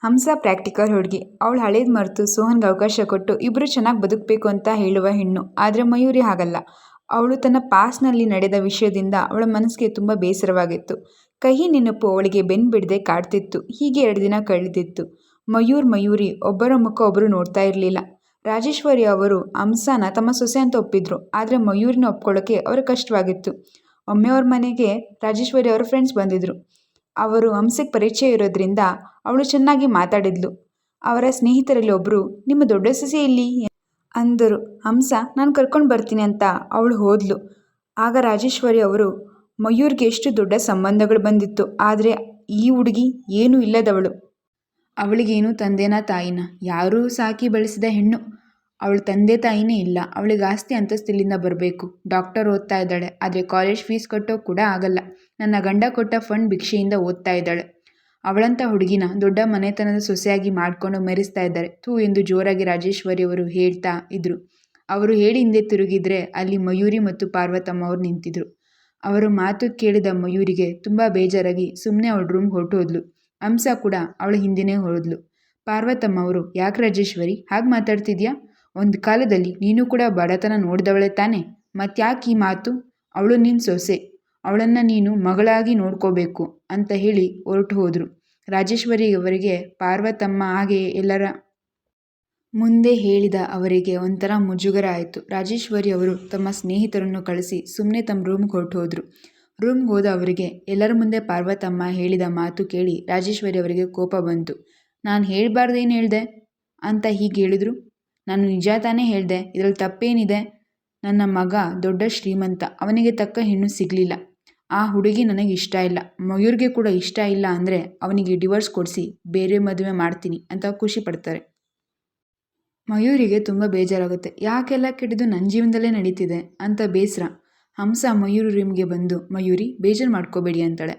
ಹಂಸ practical ಹುಡುಗಿ. ಅವಳು ಹಳೇದು ಮರೆತು ಸೋಹನ್ಗೆ ಅವಕಾಶ ಕೊಟ್ಟು ಇಬ್ಬರು ಚೆನ್ನಾಗಿ ಬದುಕಬೇಕು ಅಂತ ಹೇಳುವ ಹೆಣ್ಣು. ಆದರೆ ಮಯೂರಿ ಹಾಗಲ್ಲ. ಅವಳು ತನ್ನ ಪಾಸ್ನಲ್ಲಿ ನಡೆದ ವಿಷಯದಿಂದ ಅವಳ ಮನಸ್ಸಿಗೆ ತುಂಬ ಬೇಸರವಾಗಿತ್ತು. ಕಹಿ ನೆನಪು ಅವಳಿಗೆ ಬೆನ್ನು ಬಿಡದೆ ಕಾಡ್ತಿತ್ತು. ಹೀಗೆ 2 ದಿನ ಕಳೆದಿತ್ತು. ಮಯೂರಿ ಒಬ್ಬರ ಮುಖ ಒಬ್ಬರು ನೋಡ್ತಾ ಇರಲಿಲ್ಲ. ರಾಜೇಶ್ವರಿ ಅವರು ಹಂಸನ ತಮ್ಮ ಸೊಸೆ ಅಂತ ಒಪ್ಪಿದ್ರು. ಆದರೆ ಮಯೂರಿನ ಒಪ್ಕೊಳ್ಳೋಕೆ ಅವ್ರಿಗೆ ಕಷ್ಟವಾಗಿತ್ತು. ಒಮ್ಮೆ ಅವ್ರ ಮನೆಗೆ ರಾಜೇಶ್ವರಿ ಅವರ ಫ್ರೆಂಡ್ಸ್ ಬಂದಿದ್ರು. ಅವರು ಹಂಸಕ್ಕೆ ಪರಿಚಯ ಇರೋದ್ರಿಂದ ಅವಳು ಚೆನ್ನಾಗಿ ಮಾತಾಡಿದ್ಲು. ಅವರ ಸ್ನೇಹಿತರಲ್ಲಿ ಒಬ್ಬರು, ನಿಮ್ಮ ದೊಡ್ಡ ಸೊಸೆ ಎಲ್ಲಿ ಅಂದರು. ಹಂಸ, ನಾನು ಕರ್ಕೊಂಡು ಬರ್ತೀನಿ ಅಂತ ಅವಳು ಹೋದ್ಲು. ಆಗ ರಾಜೇಶ್ವರಿ ಅವರು, ಮಯೂರ್ಗೆ ಎಷ್ಟು ದೊಡ್ಡ ಸಂಬಂಧಗಳು ಬಂದಿತ್ತು, ಆದರೆ ಈ ಹುಡುಗಿ ಏನೂ ಇಲ್ಲದವಳು. ಅವಳಿಗೇನು ತಂದೆನ ತಾಯಿನ ಯಾರೂ ಸಾಕಿ ಬೆಳೆಸಿದ ಹೆಣ್ಣು. ಅವಳ ತಂದೆ ತಾಯಿನೇ ಇಲ್ಲ. ಅವಳಿಗೆ ಆಸ್ತಿ ಅಂತಸ್ತಿಲಿಂದ ಬರಬೇಕು. ಡಾಕ್ಟರ್ ಓದ್ತಾ ಇದ್ದಾಳೆ, ಆದರೆ ಕಾಲೇಜ್ ಫೀಸ್ ಕಟ್ಟೋ ಕೂಡ ಆಗಲ್ಲ. ನನ್ನ ಗಂಡ ಕೊಟ್ಟ ಫಂಡ್ ಭಿಕ್ಷೆಯಿಂದ ಓದ್ತಾ ಇದ್ದಾಳೆ. ಅವಳಂಥ ಹುಡುಗಿನ ದೊಡ್ಡ ಮನೆತನದ ಸೊಸೆಯಾಗಿ ಮಾಡಿಕೊಂಡು ಮೆರೆಸ್ತಾ ಇದ್ದಾರೆ ಥೂ ಎಂದು ಜೋರಾಗಿ ರಾಜೇಶ್ವರಿ ಅವರು ಹೇಳ್ತಾ ಇದ್ರು. ಅವರು ಹೇಳಿ ಹಿಂದೆ ತಿರುಗಿದ್ರೆ ಅಲ್ಲಿ ಮಯೂರಿ ಮತ್ತು ಪಾರ್ವತಮ್ಮ ಅವರು ನಿಂತಿದ್ರು. ಅವರ ಮಾತು ಕೇಳಿದ ಮಯೂರಿಗೆ ತುಂಬ ಬೇಜಾರಾಗಿ ಸುಮ್ಮನೆ ಅವಳ ರೂಮ್ಗೆ ಹೊರಟೋದ್ಲು. ಹಂಸ ಕೂಡ ಅವಳ ಹಿಂದೆನೇ ಹೋದ್ಲು. ಪಾರ್ವತಮ್ಮ ಅವರು, ಯಾಕೆ ರಾಜೇಶ್ವರಿ ಹಾಗೆ ಮಾತಾಡ್ತಿದ್ಯಾ? ಒಂದು ಕಾಲದಲ್ಲಿ ನೀನು ಕೂಡ ಬಡತನ ನೋಡಿದವಳೆ ತಾನೆ, ಮತ್ತ್ಯಾಕೆ ಈ ಮಾತು? ಅವಳು ನಿನ್ನ ಸೊಸೆ, ಅವಳನ್ನು ನೀನು ಮಗಳಾಗಿ ನೋಡ್ಕೋಬೇಕು ಅಂತ ಹೇಳಿ ಹೊರಟು ಹೋದರು. ರಾಜೇಶ್ವರಿ ಅವರಿಗೆ ಪಾರ್ವತಮ್ಮ ಹಾಗೆ ಎಲ್ಲರ ಮುಂದೆ ಹೇಳಿದ ಅವರಿಗೆ ಒಂಥರ ಮುಜುಗರ ಆಯಿತು. ರಾಜೇಶ್ವರಿ ಅವರು ತಮ್ಮ ಸ್ನೇಹಿತರನ್ನು ಕಳಿಸಿ ಸುಮ್ಮನೆ ತಮ್ಮ ರೂಮ್ಗೆ ಹೊರಟು ಹೋದರು. ರೂಮ್ಗೆ ಹೋದ ಅವರಿಗೆ ಎಲ್ಲರ ಮುಂದೆ ಪಾರ್ವತಮ್ಮ ಹೇಳಿದ ಮಾತು ಕೇಳಿ ರಾಜೇಶ್ವರಿ ಅವರಿಗೆ ಕೋಪ ಬಂತು. ನಾನು ಹೇಳ್ಬಾರ್ದೇನು ಹೇಳಿದೆ ಅಂತ ಹೀಗೆ ಹೇಳಿದ್ರು? ನಾನು ನಿಜ ತಾನೇ ಹೇಳಿದೆ, ಇದರಲ್ಲಿ ತಪ್ಪೇನಿದೆ? ನನ್ನ ಮಗ ದೊಡ್ಡ ಶ್ರೀಮಂತ, ಅವನಿಗೆ ತಕ್ಕ ಹೆಣ್ಣು ಸಿಗಲಿಲ್ಲ. ಆ ಹುಡುಗಿ ನನಗೆ ಇಷ್ಟ ಇಲ್ಲ, ಮಯೂರ್ಗೆ ಕೂಡ ಇಷ್ಟ ಇಲ್ಲ ಅಂದರೆ ಅವನಿಗೆ ಡಿವೋರ್ಸ್ ಕೊಡಿಸಿ ಬೇರೆ ಮದುವೆ ಮಾಡ್ತೀನಿ ಅಂತ ಖುಷಿ ಪಡ್ತಾರೆ. ಮಯೂರಿಗೆ ತುಂಬ ಬೇಜಾರಾಗುತ್ತೆ. ಯಾಕೆಲ್ಲ ಕೆಟ್ಟದ್ದು ನನ್ನ ಜೀವನದಲ್ಲೇ ನಡೀತಿದೆ ಅಂತ ಬೇಸರ. ಹಂಸ ಮಯೂರಿ ರೂಮ್ಗೆ ಬಂದು, ಮಯೂರಿ ಬೇಜಾರು ಮಾಡ್ಕೋಬೇಡಿ ಅಂತಾಳೆ.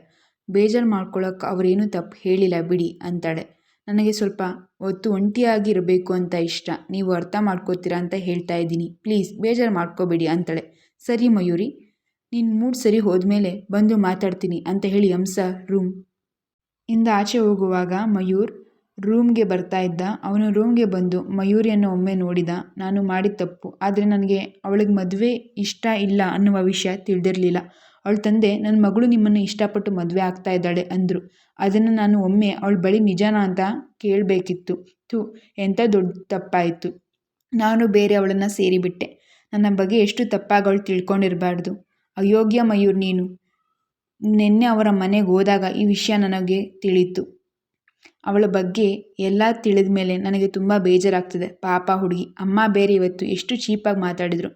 ಬೇಜಾರು ಮಾಡ್ಕೊಳ್ಳೋಕೆ ಅವರೇನು ತಪ್ಪು ಹೇಳಿಲ್ಲ ಬಿಡಿ ಅಂತಾಳೆ. ನನಗೆ ಸ್ವಲ್ಪ ಹೊತ್ತು ಒಂಟಿಯಾಗಿ ಇರಬೇಕು ಅಂತ ಇಷ್ಟ, ನೀವು ಅರ್ಥ ಮಾಡ್ಕೋತೀರಾ ಅಂತ ಹೇಳ್ತಾ ಇದ್ದೀನಿ, ಪ್ಲೀಸ್ ಬೇಜಾರು ಮಾಡ್ಕೋಬೇಡಿ ಅಂತಾಳೆ. ಸರಿ ಮಯೂರಿ, ನಿನ್ನ ಮೂಡ್ ಸರಿ ಹೋದ್ಮೇಲೆ ಬಂದು ಮಾತಾಡ್ತೀನಿ ಅಂತ ಹೇಳಿ ಹಂಸ ರೂಮ್ ಇಂದ ಆಚೆ ಹೋಗುವಾಗ ಮಯೂರ್ ರೂಮ್ಗೆ ಬರ್ತಾ ಇದ್ದ. ಅವನು ರೂಮ್ಗೆ ಬಂದು ಮಯೂರಿಯನ್ನು ಒಮ್ಮೆ ನೋಡಿದ. ನಾನು ಮಾಡಿದ ತಪ್ಪು, ಆದರೆ ನನಗೆ ಅವಳಿಗೆ ಮದುವೆ ಇಷ್ಟ ಇಲ್ಲ ಅನ್ನುವ ವಿಷಯ ತಿಳಿದಿರಲಿಲ್ಲ. ಅವಳ ತಂದೆ, ನನ್ನ ಮಗಳು ನಿಮ್ಮನ್ನು ಇಷ್ಟಪಟ್ಟು ಮದುವೆ ಆಗ್ತಾ ಇದ್ದಾಳೆ ಅಂದರು. ಅದನ್ನು ನಾನು ಒಮ್ಮೆ ಅವಳ ಬಳಿ ನಿಜಾನ ಅಂತ ಕೇಳಬೇಕಿತ್ತು. ಥೂ, ಎಂಥ ದೊಡ್ಡ ತಪ್ಪಾಯಿತು. ನಾನು ಬೇರೆ ಅವಳನ್ನು ಸೇರಿಬಿಟ್ಟೆ. ನನ್ನ ಬಗ್ಗೆ ಎಷ್ಟು ತಪ್ಪಾಗಿ ಅವಳು ತಿಳ್ಕೊಂಡಿರಬಾರ್ದು. ಅಯೋಗ್ಯ ಮಯೂರ್ ನೀನು. ನಿನ್ನೆ ಅವರ ಮನೆಗೆ ಹೋದಾಗ ಈ ವಿಷಯ ನನಗೆ ತಿಳಿಯಿತು. ಅವಳ ಬಗ್ಗೆ ಎಲ್ಲ ತಿಳಿದ ಮೇಲೆ ನನಗೆ ತುಂಬ ಬೇಜಾರಾಗ್ತಿದೆ. ಪಾಪ ಹುಡುಗಿ. ಅಮ್ಮ ಬೇರೆ ಇವತ್ತು ಎಷ್ಟು ಚೀಪಾಗಿ ಮಾತಾಡಿದರು.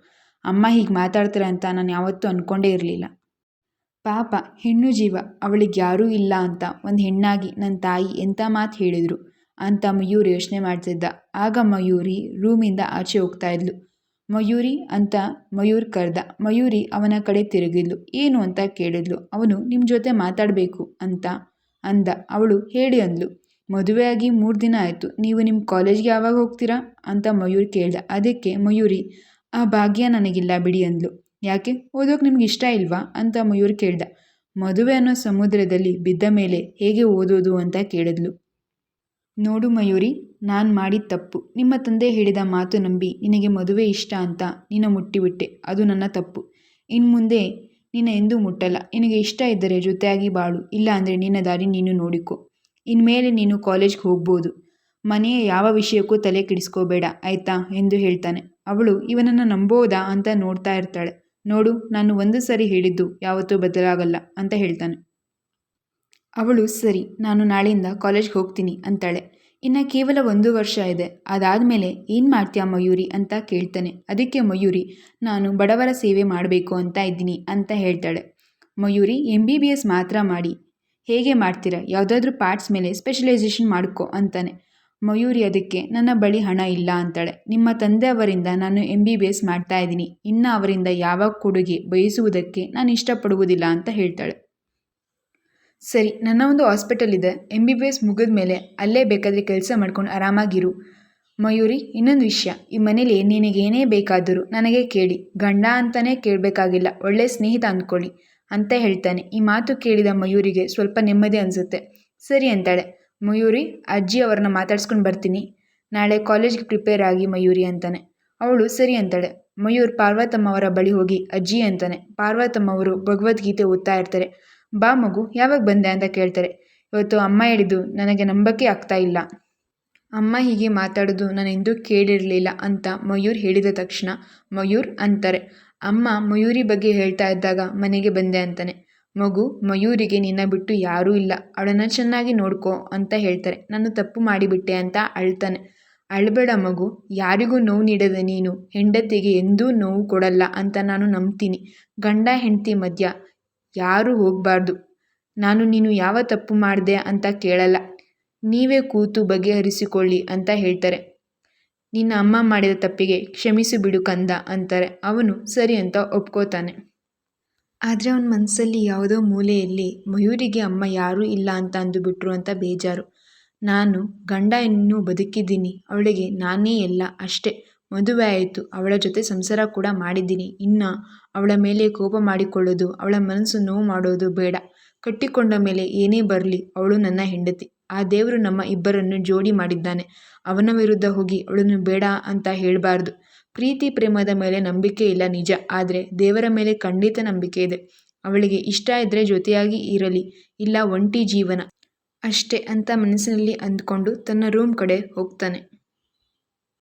ಅಮ್ಮ ಹೀಗೆ ಮಾತಾಡ್ತಾರೆ ಅಂತ ನಾನು ಯಾವತ್ತೂ ಅಂದ್ಕೊಂಡೇ ಇರಲಿಲ್ಲ. ಪಾಪ ಹೆಣ್ಣು ಜೀವ, ಅವಳಿಗೆ ಯಾರೂ ಇಲ್ಲ ಅಂತ ಒಂದು ಹೆಣ್ಣಾಗಿ ನನ್ನ ತಾಯಿ ಎಂಥ ಮಾತು ಹೇಳಿದರು ಅಂತ ಮಯೂರಿ ಯೋಚನೆ ಮಾಡ್ತಿದ್ದ. ಆಗ ಮಯೂರಿ ರೂಮಿಂದ ಆಚೆ ಹೋಗ್ತಾ ಇದ್ಲು. ಮಯೂರಿ ಅಂತ ಮಯೂರ್ ಕರೆದ. ಮಯೂರಿ ಅವನ ಕಡೆ ತಿರುಗಿದ್ಲು. ಏನು ಅಂತ ಕೇಳಿದ್ಲು. ಅವನು ನಿಮ್ಮ ಜೊತೆ ಮಾತಾಡಬೇಕು ಅಂತ ಅಂದ. ಅವಳು ಹೇಳಿ ಅಂದ್ಲು. ಮದುವೆಯಾಗಿ 3 ದಿನ ಆಯಿತು, ನೀವು ನಿಮ್ಮ ಕಾಲೇಜ್ಗೆ ಯಾವಾಗ ಹೋಗ್ತೀರಾ ಅಂತ ಮಯೂರಿ ಕೇಳ್ದ. ಅದಕ್ಕೆ ಮಯೂರಿ, ಆ ಭಾಗ್ಯ ನನಗಿಲ್ಲ ಬಿಡಿ ಅಂದ್ಲು. ಯಾಕೆ, ಓದೋಕೆ ನಿಮ್ಗೆ ಇಷ್ಟ ಇಲ್ವಾ ಅಂತ ಮಯೂರಿ ಕೇಳ್ದ. ಮದುವೆ ಅನ್ನೋ ಸಮುದ್ರದಲ್ಲಿ ಬಿದ್ದ ಮೇಲೆ ಹೇಗೆ ಓದೋದು ಅಂತ ಕೇಳಿದ್ಲು. ನೋಡು ಮಯೂರಿ, ನಾನು ಮಾಡಿದ ತಪ್ಪು. ನಿಮ್ಮ ತಂದೆ ಹೇಳಿದ ಮಾತು ನಂಬಿ ನಿನಗೆ ಮದುವೆ ಇಷ್ಟ ಅಂತ ನೀನು ಮುಟ್ಟಿಬಿಟ್ಟೆ. ಅದು ನನ್ನ ತಪ್ಪು. ಇನ್ನು ಮುಂದೆ ನಿನ್ನ ಎಂದೂ ಮುಟ್ಟಲ್ಲ. ನಿನಗೆ ಇಷ್ಟ ಇದ್ದರೆ ಜೊತೆಯಾಗಿ ಬಾಳು, ಇಲ್ಲ ಅಂದರೆ ನಿನ್ನ ದಾರಿ ನೀನು ನೋಡಿಕೊ. ಇನ್ಮೇಲೆ ನೀನು ಕಾಲೇಜ್ಗೆ ಹೋಗ್ಬೋದು. ಮನೆಯ ಯಾವ ವಿಷಯಕ್ಕೂ ತಲೆ ಕೆಡಿಸ್ಕೋಬೇಡ ಆಯಿತಾ ಎಂದು ಹೇಳ್ತಾನೆ. ಅವಳು ಇವನನ್ನು ನಂಬೋದಾ ಅಂತ ನೋಡ್ತಾ ಇರ್ತಾಳೆ. ನೋಡು, ನಾನು ಒಂದು ಸರಿ ಹೇಳಿದ್ದು ಯಾವತ್ತೂ ಬದಲಾಗಲ್ಲ ಅಂತ ಹೇಳ್ತಾನೆ. ಅವಳು ಸರಿ, ನಾನು ನಾಳೆಯಿಂದ ಕಾಲೇಜ್ಗೆ ಹೋಗ್ತೀನಿ ಅಂತಾಳೆ. ಇನ್ನು ಕೇವಲ 1 ವರ್ಷ ಇದೆ. ಅದಾದಮೇಲೆ ಏನು ಮಾಡ್ತೀಯಾ ಮಯೂರಿ ಅಂತ ಕೇಳ್ತಾನೆ. ಅದಕ್ಕೆ ಮಯೂರಿ, ನಾನು ಬಡವರ ಸೇವೆ ಮಾಡಬೇಕು ಅಂತ ಇದ್ದೀನಿ ಅಂತ ಹೇಳ್ತಾಳೆ. ಮಯೂರಿ, MBBS ಮಾತ್ರ ಮಾಡಿ ಹೇಗೆ ಮಾಡ್ತೀರಾ? ಯಾವುದಾದ್ರೂ ಪಾರ್ಟ್ಸ್ ಮೇಲೆ ಸ್ಪೆಷಲೈಸೇಷನ್ ಮಾಡ್ಕೊ ಅಂತಾನೆ. ಮಯೂರಿ ಅದಕ್ಕೆ, ನನ್ನ ಬಳಿ ಹಣ ಇಲ್ಲ ಅಂತಾಳೆ. ನಿಮ್ಮ ತಂದೆಯವರಿಂದ ನಾನು MBBS ಮಾಡ್ತಾ ಇದ್ದೀನಿ. ಇನ್ನು ಅವರಿಂದ ಯಾವ ಕೊಡುಗೆ ಬಯಸುವುದಕ್ಕೆ ನಾನು ಇಷ್ಟಪಡುವುದಿಲ್ಲ ಅಂತ ಹೇಳ್ತಾಳೆ. ಸರಿ, ನನ್ನ ಒಂದು ಹಾಸ್ಪಿಟಲ್ ಇದೆ. MBBS ಮುಗಿದ ಮೇಲೆ ಅಲ್ಲೇ ಬೇಕಾದರೆ ಕೆಲಸ ಮಾಡ್ಕೊಂಡು ಆರಾಮಾಗಿರು. ಮಯೂರಿ, ಇನ್ನೊಂದು ವಿಷಯ, ಈ ಮನೇಲಿ ನಿನಗೇನೇ ಬೇಕಾದರೂ ನನಗೆ ಕೇಳಿ. ಗಂಡ ಅಂತಲೇ ಕೇಳಬೇಕಾಗಿಲ್ಲ, ಒಳ್ಳೆ ಸ್ನೇಹಿತ ಅಂದ್ಕೊಳ್ಳಿ ಅಂತ ಹೇಳ್ತಾನೆ. ಈ ಮಾತು ಕೇಳಿದ ಮಯೂರಿಗೆ ಸ್ವಲ್ಪ ನೆಮ್ಮದಿ ಅನಿಸುತ್ತೆ. ಸರಿ ಅಂತಾಳೆ. ಮಯೂರಿ ಅಜ್ಜಿ ಅವ್ರನ್ನ ಮಾತಾಡ್ಸ್ಕೊಂಡು ಬರ್ತೀನಿ, ನಾಳೆ ಕಾಲೇಜ್ಗೆ ಪ್ರಿಪೇರ್ ಆಗಿ ಮಯೂರಿ ಅಂತಾನೆ. ಅವಳು ಸರಿ ಅಂತಾಳೆ. ಮಯೂರ್ ಪಾರ್ವತಮ್ಮ ಅವರ ಬಳಿ ಹೋಗಿ ಅಜ್ಜಿ ಅಂತಾನೆ. ಪಾರ್ವತಮ್ಮ ಅವರು ಭಗವದ್ಗೀತೆ ಓದ್ತಾ ಇರ್ತಾರೆ. ಬಾ ಮಗು, ಯಾವಾಗ ಬಂದೆ ಅಂತ ಕೇಳ್ತಾರೆ. ಇವತ್ತು ಅಮ್ಮ ಹೇಳಿದ್ದು ನನಗೆ ನಂಬಕ್ಕೆ ಆಗ್ತಾ ಇಲ್ಲ. ಅಮ್ಮ ಹೀಗೆ ಮಾತಾಡೋದು ನಾನು ಎಂದೂ ಕೇಳಿರಲಿಲ್ಲ ಅಂತ ಮಯೂರ್ ಹೇಳಿದ ತಕ್ಷಣ ಮಯೂರ್ ಅಂತಾರೆ. ಅಮ್ಮ ಮಯೂರಿ ಬಗ್ಗೆ ಹೇಳ್ತಾ ಇದ್ದಾಗ ಮನೆಗೆ ಬಂದೆ ಅಂತಾನೆ. ಮಗು, ಮಯೂರಿಗೆ ನಿನ್ನ ಬಿಟ್ಟು ಯಾರೂ ಇಲ್ಲ, ಅವಳನ್ನು ಚೆನ್ನಾಗಿ ನೋಡ್ಕೋ ಅಂತ ಹೇಳ್ತಾರೆ. ನಾನು ತಪ್ಪು ಮಾಡಿಬಿಟ್ಟೆ ಅಂತ ಅಳ್ತಾನೆ. ಅಳಬೇಡ ಮಗು, ಯಾರಿಗೂ ನೋವು ನೀಡದ ನೀನು ಹೆಂಡತಿಗೆ ಎಂದೂ ನೋವು ಕೊಡಲ್ಲ ಅಂತ ನಾನು ನಂಬ್ತೀನಿ. ಗಂಡ ಹೆಂಡತಿ ಮಧ್ಯ ಯಾರೂ ಹೋಗಬಾರ್ದು. ನಾನು ನೀನು ಯಾವ ತಪ್ಪು ಮಾಡಿದೆ ಅಂತ ಕೇಳಲ್ಲ, ನೀವೇ ಕೂತು ಬಗೆಹರಿಸಿಕೊಳ್ಳಿ ಅಂತ ಹೇಳ್ತಾರೆ. ನಿನ್ನ ಅಮ್ಮ ಮಾಡಿದ ತಪ್ಪಿಗೆ ಕ್ಷಮಿಸಿ ಬಿಡು ಕಂದ ಅಂತಾರೆ. ಅವನು ಸರಿ ಅಂತ ಒಪ್ಕೋತಾನೆ. ಆದರೆ ಅವನ ಮನಸ್ಸಲ್ಲಿ ಯಾವುದೋ ಮೂಲೆಯಲ್ಲಿ ಮಯೂರಿಗೆ ಅಮ್ಮ ಯಾರೂ ಇಲ್ಲ ಅಂತ ಅಂದುಬಿಟ್ರು ಅಂತ ಬೇಜಾರು. ನಾನು ಗಂಡ ಇನ್ನೂ ಬದುಕಿದ್ದೀನಿ, ಅವಳಿಗೆ ನಾನೇ ಎಲ್ಲ ಅಷ್ಟೇ. ಮದುವೆ ಆಯಿತು, ಅವಳ ಜೊತೆ ಸಂಸಾರ ಕೂಡ ಮಾಡಿದ್ದೀನಿ. ಇನ್ನು ಅವಳ ಮೇಲೆ ಕೋಪ ಮಾಡಿಕೊಳ್ಳೋದು, ಅವಳ ಮನಸ್ಸು ನೋವು ಮಾಡೋದು ಬೇಡ. ಕಟ್ಟಿಕೊಂಡ ಮೇಲೆ ಏನೇ ಬರಲಿ ಅವಳು ನನ್ನ ಹೆಂಡತಿ. ಆ ದೇವರು ನಮ್ಮ ಇಬ್ಬರನ್ನು ಜೋಡಿ ಮಾಡಿದ್ದಾನೆ. ಅವನ ವಿರುದ್ಧ ಹೋಗಿ ಅವಳನ್ನು ಬೇಡ ಅಂತ ಹೇಳಬಾರ್ದು. ಪ್ರೀತಿ ಪ್ರೇಮದ ಮೇಲೆ ನಂಬಿಕೆ ಇಲ್ಲ ನಿಜ, ಆದರೆ ದೇವರ ಮೇಲೆ ಖಂಡಿತ ನಂಬಿಕೆ ಇದೆ. ಅವಳಿಗೆ ಇಷ್ಟ ಇದ್ದರೆ ಜೊತೆಯಾಗಿ ಇರಲಿ, ಇಲ್ಲ ಒಂಟಿ ಜೀವನ ಅಷ್ಟೇ ಅಂತ ಮನಸ್ಸಿನಲ್ಲಿ ಅಂದ್ಕೊಂಡು ತನ್ನ ರೂಮ್ ಕಡೆ ಹೋಗ್ತಾನೆ.